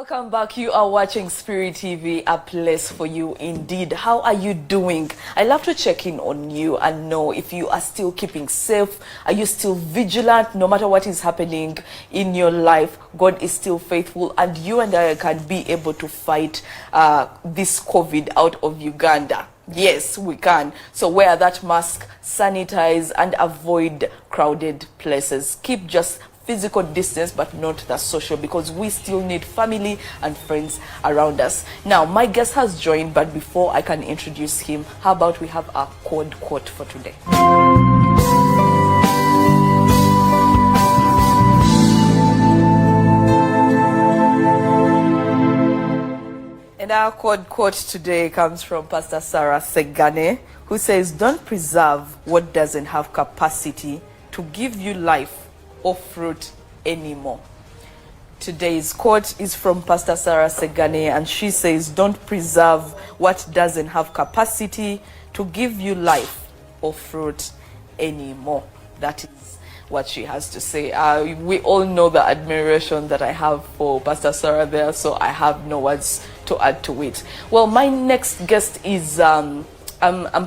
Welcome back. You are watching Spirit TV, a place for you indeed. How are you doing? I love to check in on you and know if you are still keeping safe. Are you still vigilant? No matter what is happening in your life, God is still faithful, and you and I can be able to fight this COVID out of Uganda. Yes, we can. So wear that mask, sanitize, and avoid crowded places. Keep just physical distance, but not the social, because we still need family and friends around us. Now, my guest has joined, but before I can introduce him, how about we have our code quote for today? And our code quote today comes from Pastor Sarah Segane, who says, "Don't preserve what doesn't have capacity to give you life or fruit anymore." Today's quote is from Pastor Sarah Segane, and she says, "Don't preserve what doesn't have capacity to give you life or fruit anymore." That is what she has to say. We all know the admiration that I have for Pastor Sarah there, so I have no words to add to it. Well, my next guest is, I'm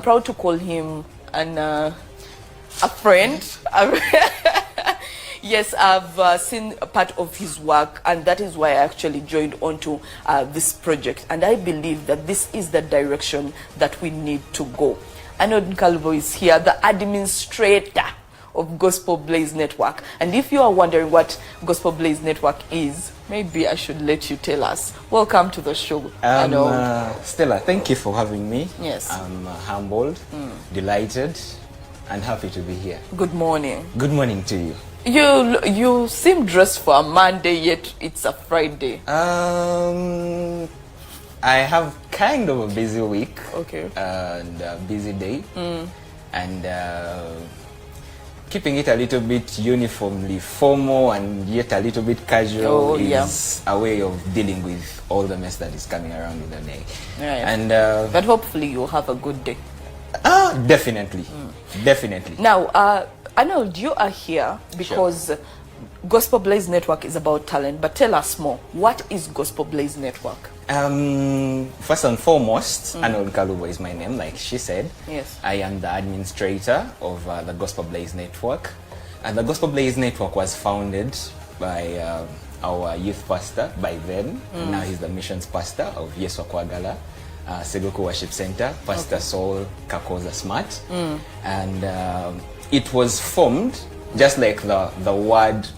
proud to call him a friend. Yes, I've seen a part of his work, and that is why I actually joined onto this project. And I believe that this is the direction that we need to go. Arnold Nkalubo is here, the administrator of Gospel Blaze Network. And if you are wondering what Gospel Blaze Network is, maybe I should let you tell us. Welcome to the show, Arnold. Stella, thank you for having me. Yes. I'm humbled, delighted, and happy to be here. Good morning. Good morning to you. You seem dressed for a Monday, yet it's a Friday. I have kind of a busy week. Okay. And a busy day. And keeping it a little bit uniformly formal and yet a little bit casual is a way of dealing with all the mess that is coming around in the day. Right. And but hopefully you'll have a good day. Definitely. Definitely. Now, Arnold, you are here because Gospel Blaze Network is about talent, but tell us more. What is Gospel Blaze Network? First and foremost, Arnold Nkalubo is my name, like she said. Yes. I am the administrator of the Gospel Blaze Network. And the Gospel Blaze Network was founded by our youth pastor by then. Now he's the missions pastor of Yesu Kwagala Seguku Worship Center, Pastor Saul Kakoza Smart. And it was formed, just like the word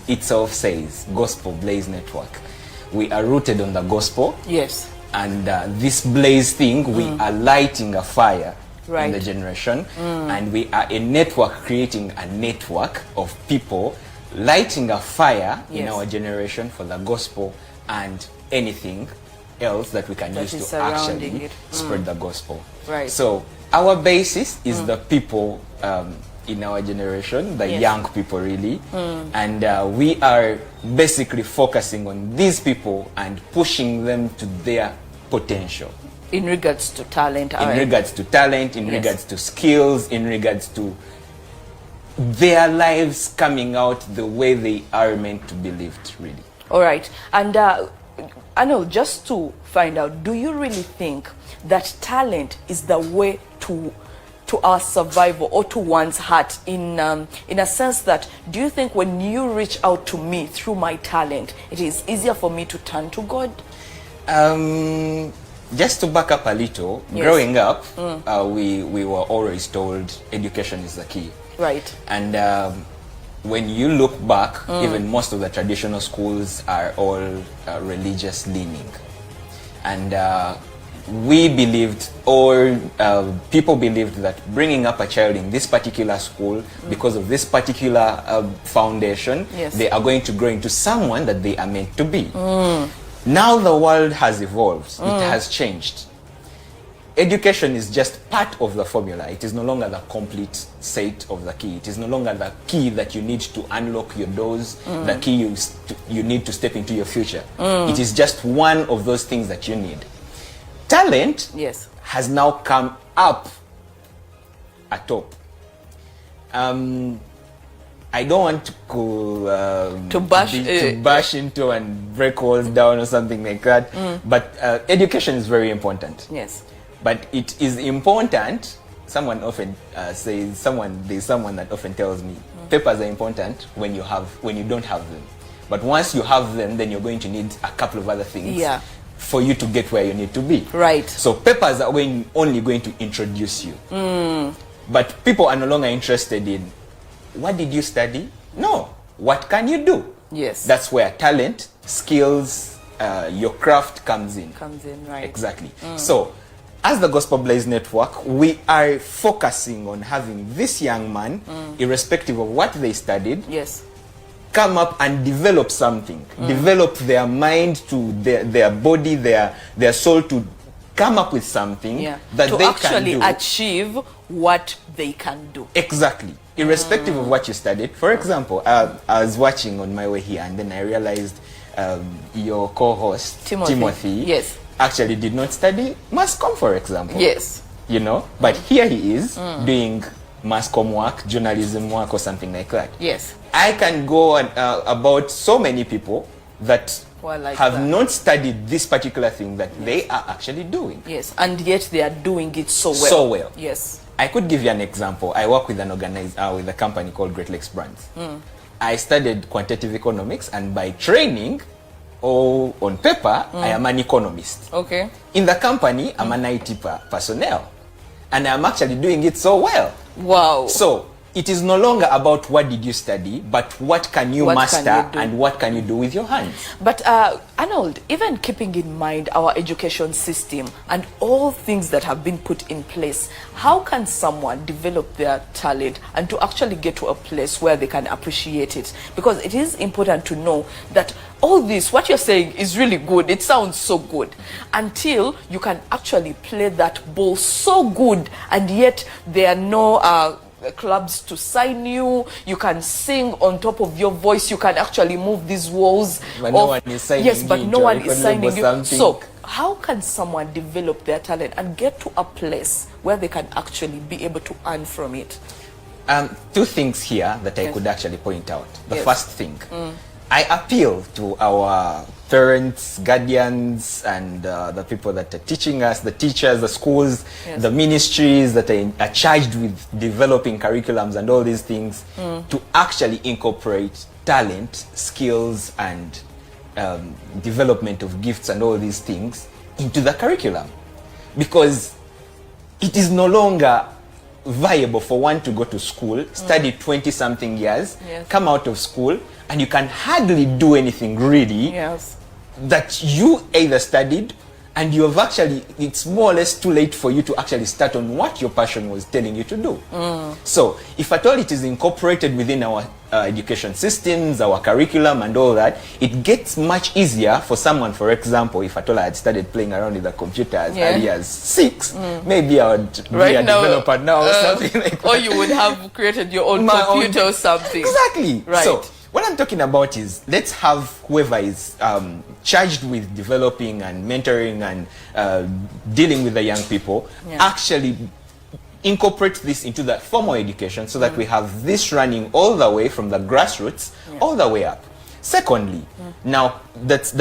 itself says, Gospel Blaze Network. We are rooted on the gospel. Yes. And this blaze thing, we are lighting a fire in the generation. And we are a network, creating a network of people lighting a fire in our generation for the gospel and anything else that we can use to actually spread the gospel. Right. So our basis is the people in our generation, the young people really, and we are basically focusing on these people and pushing them to their potential. In regards to talent. In regards to talent, in regards to skills, in regards to their lives coming out the way they are meant to be lived, really. All right. And I know, just to find out, do you really think that talent is the way to our survival or to one's heart, in a sense that, do you think when you reach out to me through my talent, it is easier for me to turn to God? Just to back up a little, growing up, we were always told education is the key. Right. And when you look back, even most of the traditional schools are all religious leaning. And we believed, or people believed, that bringing up a child in this particular school, because of this particular foundation, they are going to grow into someone that they are meant to be. Now the world has evolved. It has changed. Education is just part of the formula. It is no longer the complete set of the key. It is no longer the key that you need to unlock your doors, the key you need to step into your future. It is just one of those things that you need. Talent has now come up atop. I don't want to go To bash, to bash into and break walls down or something like that. But education is very important. Yes. But it is important. Someone often says, there's someone that often tells me, papers are important when you don't have them. But once you have them, then you're going to need a couple of other things. Yeah. For you to get where you need to be. Right. So papers are only going to introduce you. But people are no longer interested in what did you study? No. What can you do? Yes. That's where talent, skills, your craft comes in. Comes in, right. Exactly. So as the Gospel Blaze Network, we are focusing on having this young man, irrespective of what they studied, yes, come up and develop something, develop their mind to their body, their soul, to come up with something that to they actually can do. achieve what they can do. Exactly. Irrespective of what you studied. For example, I was watching on my way here, and then I realized your co-host, Timothy, yes, actually did not study mass comm, for example. Yes. You know, but here he is doing mass comm work, journalism work, or something like that. Yes. I can go on, about so many people that like have that. not studied this particular thing that they are actually doing. Yes, and yet they are doing it so well. So well. Yes. I could give you an example. I work with with a company called Great Lakes Brands. I studied quantitative economics, and by training, or on paper, I am an economist. Okay. In the company, I'm an IT personnel, and I'm actually doing it so well. Wow. So it is no longer about what did you study, but what can you master and what can you do with your hands. But Arnold, even keeping in mind our education system and all things that have been put in place, how can someone develop their talent and to actually get to a place where they can appreciate it? Because it is important to know that all this, what you're saying, is really good. It sounds so good until you can actually play that ball so good, and yet there are no clubs to sign you. You can sing on top of your voice. You can actually move these walls. But no one is signing yes, but no one is signing you. Something. So how can someone develop their talent and get to a place where they can actually be able to earn from it? Two things here that I could actually point out. The Yes. first thing, I appeal to our parents, guardians, and the people that are teaching us, the teachers, the schools, the ministries that are charged with developing curriculums and all these things, to actually incorporate talent, skills, and development of gifts and all these things into the curriculum. Because it is no longer viable for one to go to school, study 20-something years, come out of school, and you can hardly do anything really that you either studied, and you have actually, it's more or less too late for you to actually start on what your passion was telling you to do. So if at all it is incorporated within our education systems, our curriculum and all that, it gets much easier for someone. For example, if at all I had started playing around with the computer as early as 6, maybe I would be a developer now or something like that. Or you would have created your own computer or something. Exactly. Right. So what I'm talking about is, let's have whoever is charged with developing and mentoring and dealing with the young people actually incorporate this into the formal education, so that we have this running all the way from the grassroots all the way up. Secondly, now this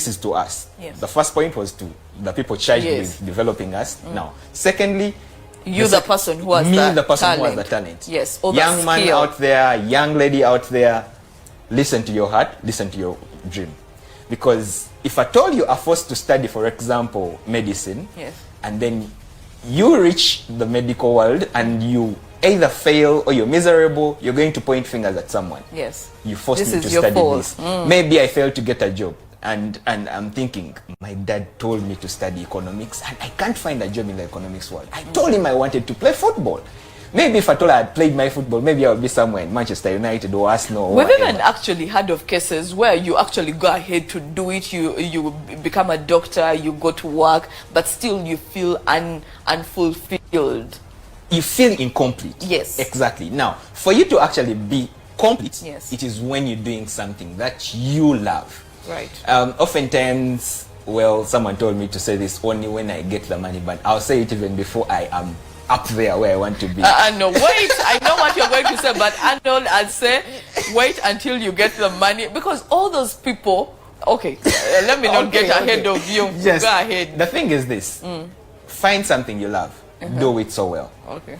is to us. The first point was to the people charged with developing us. Now, secondly, you, the person who has the person who has the talent. Yes. Or young man out there, young lady out there, listen to your heart, listen to your dream. Because if at all you are forced to study, for example, medicine, and then you reach the medical world and you either fail or you're miserable, you're going to point fingers at someone. Yes. You forced me to study this. Maybe I failed to get a job. And I'm thinking, my dad told me to study economics, and I can't find a job in the economics world. I told him I wanted to play football. Maybe if at all I had played my football, maybe I would be somewhere in Manchester United or Arsenal. We've even actually heard of cases where you actually go ahead to do it, you become a doctor, you go to work, but still you feel unfulfilled. You feel incomplete. Yes. Exactly. Now, for you to actually be complete, Yes. it is when you're doing something that you love. Right. Oftentimes, well, someone told me to say this only when I get the money, but I'll say it even before I am up there where I want to be. No, wait. I know what you're going to say, but Arnold, I'd say wait until you get the money, because all those people. Okay, let me not get ahead of you. Yes. Go ahead. The thing is this: find something you love, do it so well. Okay.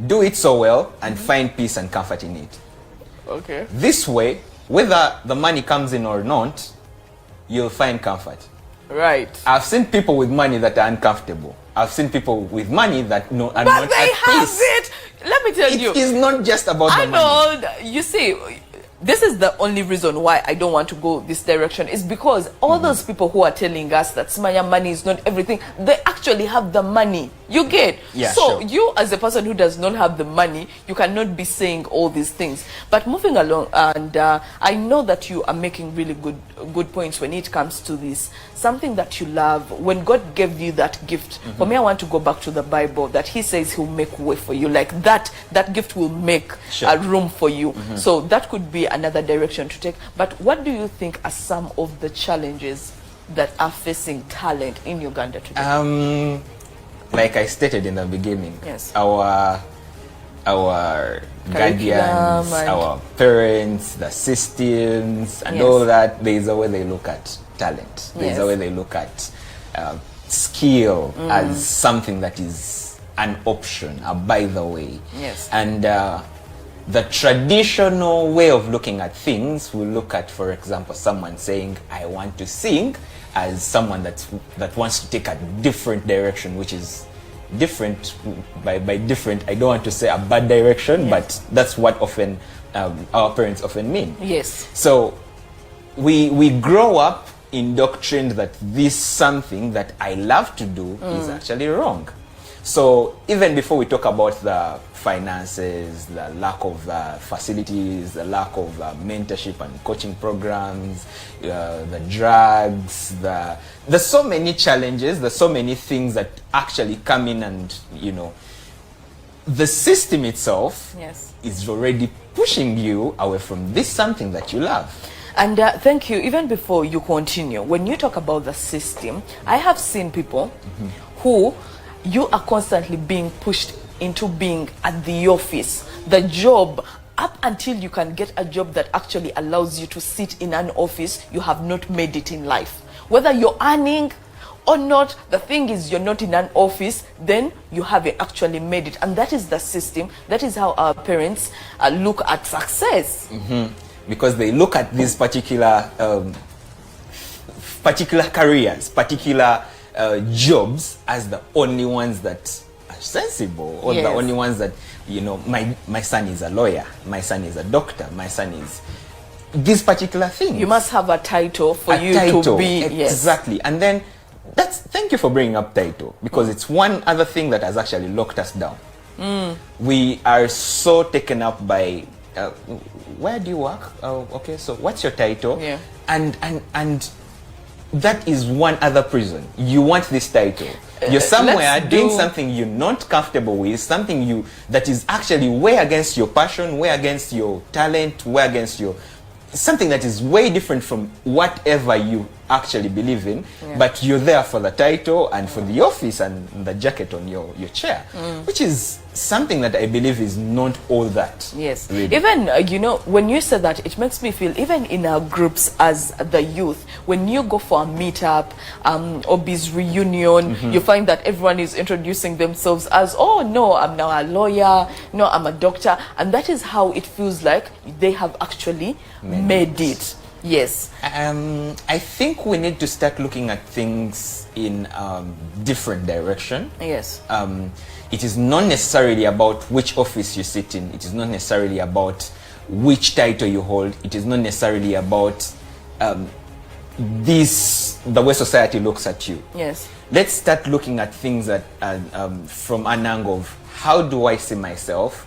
Do it so well, and find peace and comfort in it. Okay. This way, whether the money comes in or not, you'll find comfort. Right. I've seen people with money that are uncomfortable. I've seen people with money that are not But at they have peace. it. Let me tell you. It is not just about the money. Arnold, you see, this is the only reason why I don't want to go this direction, is because all those people who are telling us that Smaya money is not everything, they actually have the money. You get? Yeah, so sure. you, as a person who does not have the money, you cannot be saying all these things. But moving along, and I know that you are making really good points when it comes to this. Something that you love, when God gave you that gift, for me, I want to go back to the Bible, that he says he'll make way for you. Like that gift will make a room for you. So that could be another direction to take. But what do you think are some of the challenges that are facing talent in Uganda today? Like I stated in the beginning, Yes. our guardians, our parents, the systems, and all that, there is a way they look at talent. There is a way they look at skill as something that is an option, a by the way. Yes. And the traditional way of looking at things will look at, for example, someone saying, I want to sing, as someone that wants to take a different direction, which is different. By different, I don't want to say a bad direction, but that's what often our parents often mean. Yes. So we grow up indoctrined that this something that I love to do is actually wrong. So even before we talk about the finances, the lack of facilities, the lack of mentorship and coaching programs, the drugs, there's so many challenges, there's so many things that actually come in, and the system itself is already pushing you away from this something that you love. And thank you. Even before you continue, when you talk about the system, I have seen people who you are constantly being pushed into being at the office, the job, up until you can get a job that actually allows you to sit in an office. You have not made it in life. Whether you're earning or not, the thing is, you're not in an office, then you haven't actually made it. And that is the system. That is how our parents look at success. Because they look at these particular careers, particular jobs as the only ones that are sensible, or the only ones that, my son is a lawyer, my son is a doctor, my son is this particular thing. You must have a title for you to be. Exactly. And then thank you for bringing up title, because it's one other thing that has actually locked us down. We are so taken up by where do you work? Okay, so what's your title? And that is one other prison. You want this title. You're somewhere doing something you're not comfortable with, something that is actually way against your passion, way against your talent, way against something that is way different from whatever you actually believe in, but you're there for the title and for the office and the jacket on your chair, which is something that I believe is not all that. Yes. Really. Even, when you say that, it makes me feel, even in our groups as the youth, when you go for a meetup, or biz reunion, you find that everyone is introducing themselves as, oh, no, I'm now a lawyer, no, I'm a doctor. And that is how it feels like they have actually made it. Yes. I think we need to start looking at things in different direction. Yes. It is not necessarily about which office you sit in. It is not necessarily about which title you hold. It is not necessarily about the way society looks at you. Yes. Let's start looking at things that from an angle of, how do I see myself?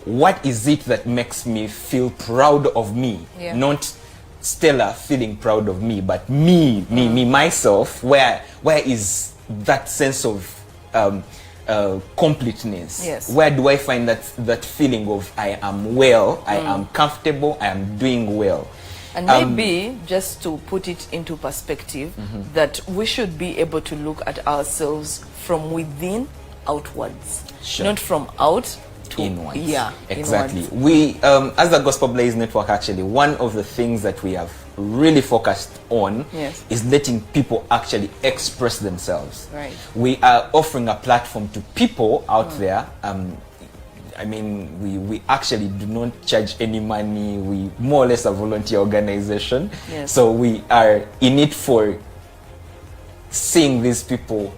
What is it that makes me feel proud of me? Not Stellah feeling proud of me, but me, myself. Where is that sense of completeness? Yes. Where do I find that feeling of I am well, I am comfortable, I am doing well? And maybe, just to put it into perspective, that we should be able to look at ourselves from within outwards, Sure. not from out to Inwards. Yeah, exactly. inwards. We, as the Gospel Blaze Network, actually, one of the things that we have really focused on Yes. is letting people actually express themselves. Right. We are offering a platform to people out there. I mean, we actually do not charge any money. We more or less a volunteer organization. Yes. So we are in it for seeing these people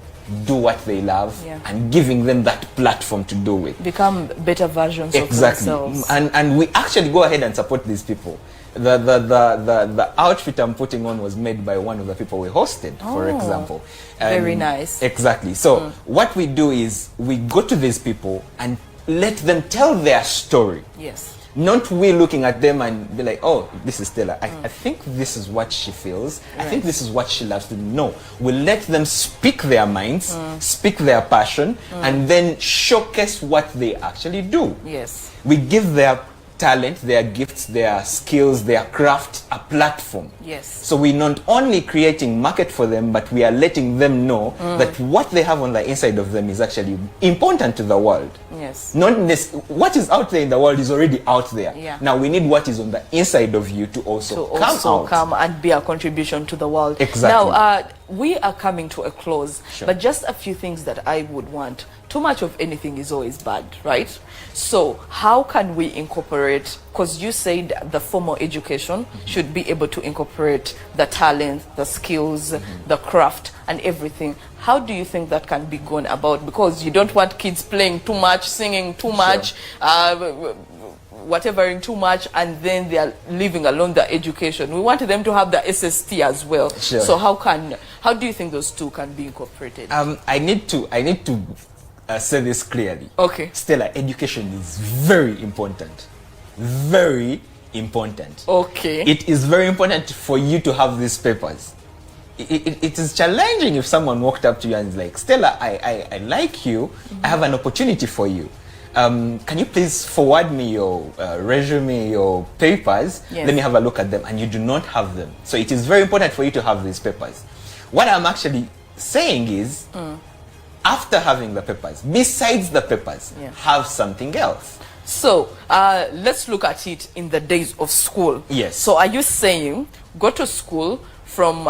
do what they love Yeah. and giving them that platform to do it. Become better versions Exactly. of themselves. And we actually go ahead and support these people. The outfit I'm putting on was made by one of the people we hosted, for Oh, example. very nice. Exactly. So what we do is we go to these people and let them tell their story. Yes. Not we looking at them and be like, oh, this is Stellah. I think this is what she feels. I think this is what she loves to do. No, we let them speak their minds, speak their passion, and then showcase what they actually do. Yes. We give their talent, their gifts, their skills, their craft a platform. Yes. So we're not only creating market for them, but we are letting them know that what they have on the inside of them is actually important to the world. Yes. Not what is out there in the world is already out there. Yeah. Now we need what is on the inside of you to also come and be a contribution to the world. Exactly. Now, we are coming to a close, Sure. but just a few things that I would want. Too much of anything is always bad, right? So how can we incorporate, because you said the formal education should be able to incorporate the talent, the skills, the craft and everything. How do you think that can be gone about? Because you don't want kids playing too much, singing too much, whatevering too much, and then they are leaving alone the education. We want them to have the SST as well. Sure. So how do you think those two can be incorporated? I need to say this clearly. Okay. Stellah, education is very important. Very important. Okay. It is very important for you to have these papers. It is challenging if someone walked up to you and is like, Stellah, I like you. I have an opportunity for you. Can you please forward me your resume, your papers? Yes. Let me have a look at them. And you do not have them. So it is very important for you to have these papers. What I'm actually saying is, after having the papers, besides the papers, Yeah. have something else. So let's look at it in the days of school. Yes. So are you saying go to school from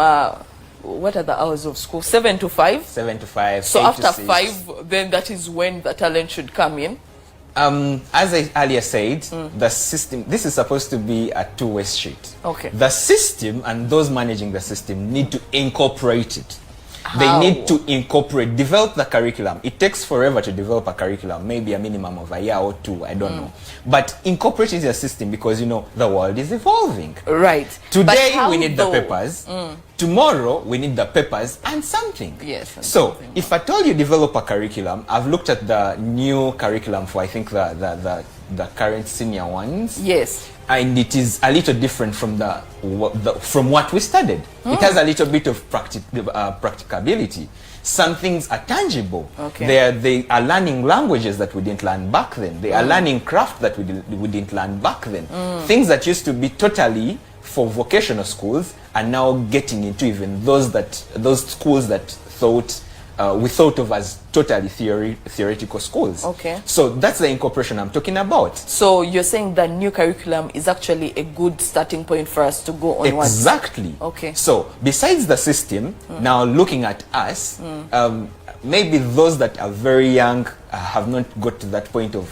what are the hours of school? 7 to 5? 7 to 5. So 8 to after 6. 5, then that is when the talent should come in. As I earlier said, the system, this is supposed to be a two-way street. Okay. The system and those managing the system need to incorporate it. How? They need to develop the curriculum. It takes forever to develop a curriculum, maybe a minimum of a year or two, I don't know. But incorporate it in the system because, you know, the world is evolving. Right. Today, But how we need though? the papers. Tomorrow, we need the papers and something. Yes, and So, something. if I told you develop a curriculum, I've looked at the new curriculum for, I think, the current senior ones. Yes. And it is a little different from from what we studied. It has a little bit of practicability. Some things are tangible. Okay. They are learning languages that we didn't learn back then. They are learning craft that we didn't learn back then. Things that used to be totally for vocational schools are now getting into even those schools that we thought of as totally theoretical schools. Okay. So that's the incorporation I'm talking about. So you're saying the new curriculum is actually a good starting point for us to go onwards. Exactly. Okay. So besides the system, now looking at us, maybe those that are very young have not got to that point of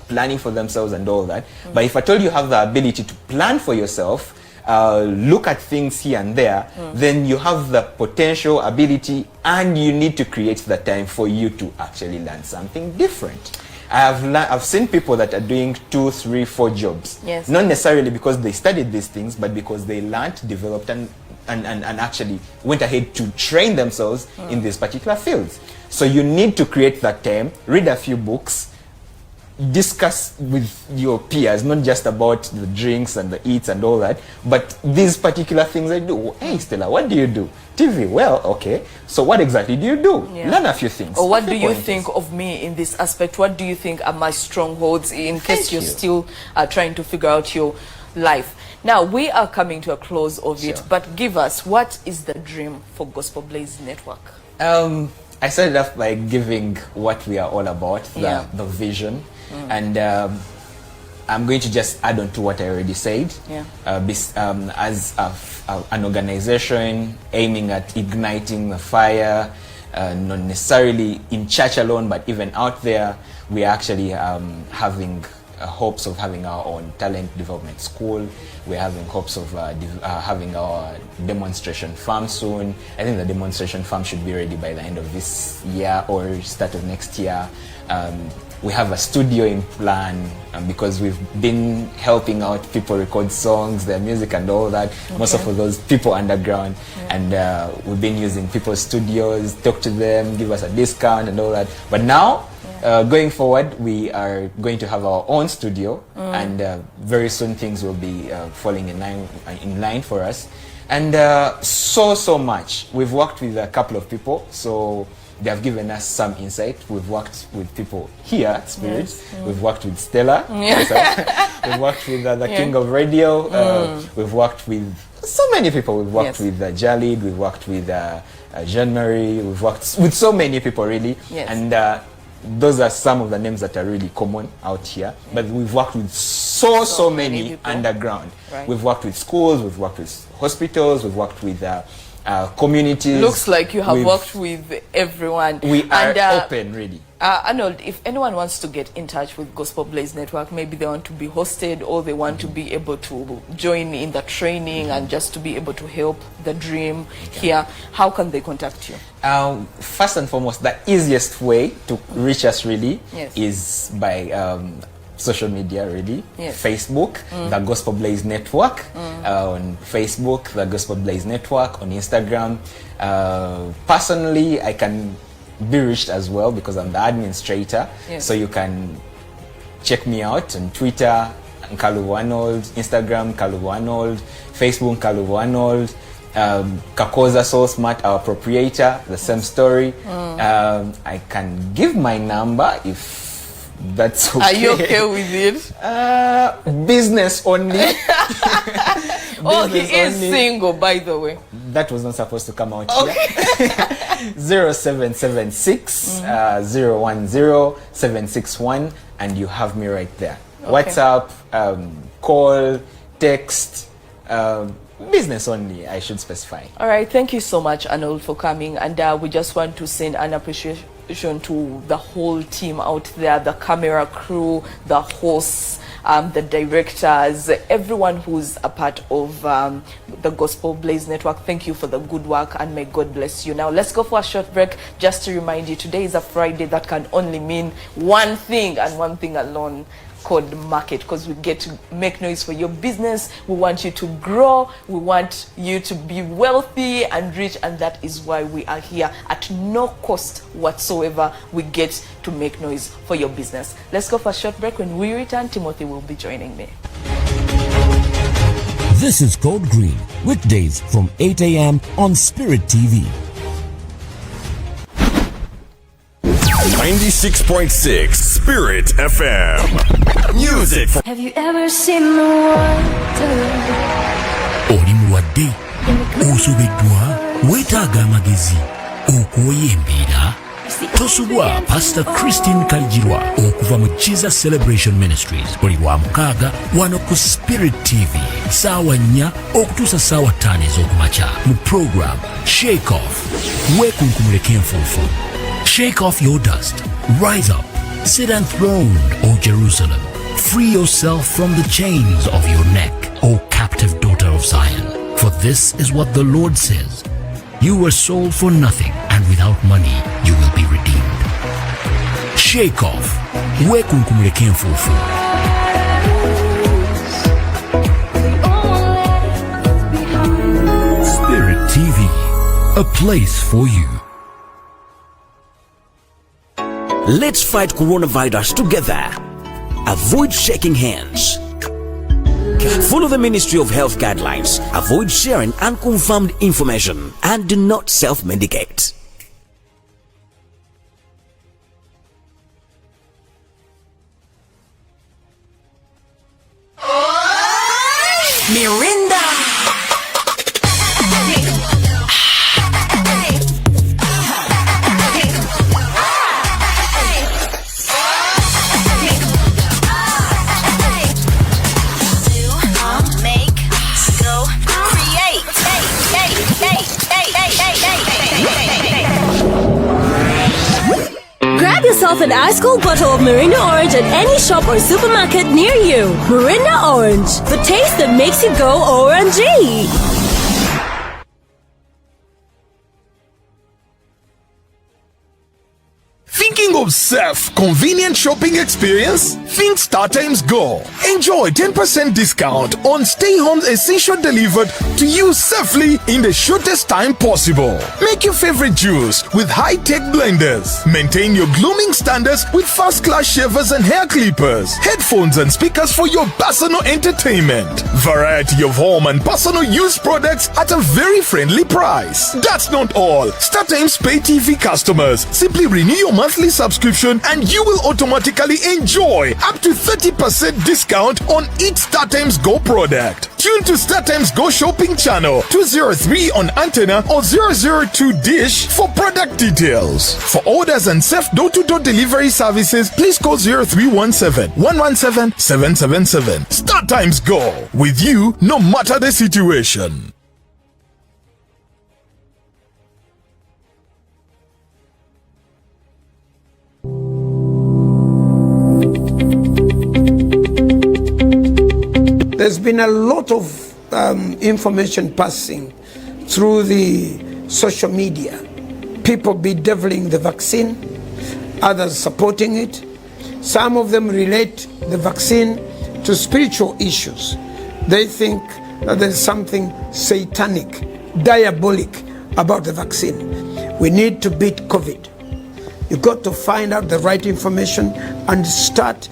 planning for themselves and all that. But if I told you have the ability to plan for yourself, look at things here and there, then you have the potential, ability, and you need to create the time for you to actually learn something different. I've seen people that are doing 2, 3, 4 jobs. Yes. Not necessarily because they studied these things, but because they learned, developed, and actually went ahead to train themselves in these particular fields. So you need to create that time, read a few books, discuss with your peers, not just about the drinks and the eats and all that, but these particular things I do. Hey, Stellah, what do you do? TV. Well, okay. So what exactly do you do? Yeah. Learn a few things. Or what A few do you pointers. think of me in this aspect? What do you think are my strongholds in case Thank you're you. still trying to figure out your life? Now, we are coming to a close of it, Sure. but give us, what is the dream for Gospel Blaze Network? I started off by giving what we are all about, the vision, and I'm going to just add on to what I already said. As an organization aiming at igniting the fire, not necessarily in church alone, but even out there, we are actually having hopes of having our own talent development school. We're having hopes of having our demonstration farm soon. I think the demonstration farm should be ready by the end of this year or start of next year. We have a studio in plan because we've been helping out people record songs, their music and all that. Most of those people underground, and we've been using people's studios, talk to them, give us a discount and all that. But now, going forward, we are going to have our own studio, and very soon things will be falling in line for us. And so much. We've worked with a couple of people, so they have given us some insight. We've worked with people here at Spirit. We've worked with Stellah. We've worked with the King of Radio. We've worked with so many people. We've worked with Jalid. We've worked with Jean-Marie. We've worked with so many people, really. And those are some of the names that are really common out here. But we've worked with so many underground. We've worked with schools. We've worked with hospitals. We've worked with communities. Looks like you have worked with everyone. We are open, really. Arnold, if anyone wants to get in touch with Gospel Blaze Network, maybe they want to be hosted or they want to be able to join in the training and just to be able to help the dream here, how can they contact you? First and foremost, the easiest way to reach us really is by social media, really. Facebook, the Gospel Blaze Network. On Facebook, the Gospel Blaze Network. On Instagram. Personally, I can be reached as well because I'm the administrator. So you can check me out on Twitter, Nkalubo Arnold, Instagram, Nkalubo Arnold, Facebook, Nkalubo Arnold. Kakoza So Smart, our proprietor, the same story. I can give my number if that's okay. Are you okay with it? Business only. Oh, he is single, by the way. That was not supposed to come out here. 0776 010 761, and you have me right there. WhatsApp, call, text, business only, I should specify. All right, thank you so much, Arnold, for coming, and we just want to send an appreciation to the whole team out there, the camera crew, the hosts, the directors, everyone who's a part of the Gospel Blaze Network. Thank you for the good work, and may God bless you. Now let's go for a short break. Just to remind you, today is a Friday that can only mean one thing and one thing alone, called market, because we get to make noise for your business. We want you to grow. We want you to be wealthy and rich, and that is why we are here. At no cost whatsoever, we get to make noise for your business. Let's go for a short break. When we return, Timothy will be joining me. This is Code Green, weekdays from 8 a.m. on Spirit TV. 96.6 Spirit FM. Music. Have you ever seen the water? Oli mulwadde osobeddwa weetaaga amagezi okwoyembera tosubwa Pastor Christine Kaljirwa okuva mu Jesus Celebration Ministries buli lwa mukaaga wano ku Spirit TV saawa 4 okutuusa saawa 5 ez'okumakya mu program Shake Off. Weekunkumuleko enfuufu. Shake off your dust, rise up, sit enthroned, O Jerusalem. Free yourself from the chains of your neck, O captive daughter of Zion. For this is what the Lord says. You were sold for nothing, and without money you will be redeemed. Shake off. Wekunkumuleke enfuufu. Spirit TV, a place for you. Let's fight coronavirus together. Avoid shaking hands. Follow the Ministry of Health guidelines. Avoid sharing unconfirmed information and do not self-medicate. Mirinda. yourself an ice-cold bottle of Mirinda Orange at any shop or supermarket near you. Mirinda Orange, the taste that makes you go OMG. Thinking of safe, convenient shopping experience? Think StarTimes Go. Enjoy 10% discount on stay home essential delivered to you safely in the shortest time possible. Make your favorite juice with high-tech blenders. Maintain your grooming standards with first-class shavers and hair clippers. Headphones and speakers for your personal entertainment. Variety of home and personal use products at a very friendly price. That's not all. StarTimes Pay TV customers simply renew your monthly subscription and you will automatically enjoy up to 30% discount on each StarTimes Go product. Tune to StarTimes Go shopping channel 203 on antenna or 002 dish for product details. For orders and safe door-to-door delivery services, please call 0317 117 777. StarTimes Go, with you no matter the situation. There's been a lot of information passing through the social media. People bedeviling the vaccine, others supporting it. Some of them relate the vaccine to spiritual issues. They think that there's something satanic, diabolic about the vaccine. We need to beat COVID. You've got to find out the right information and start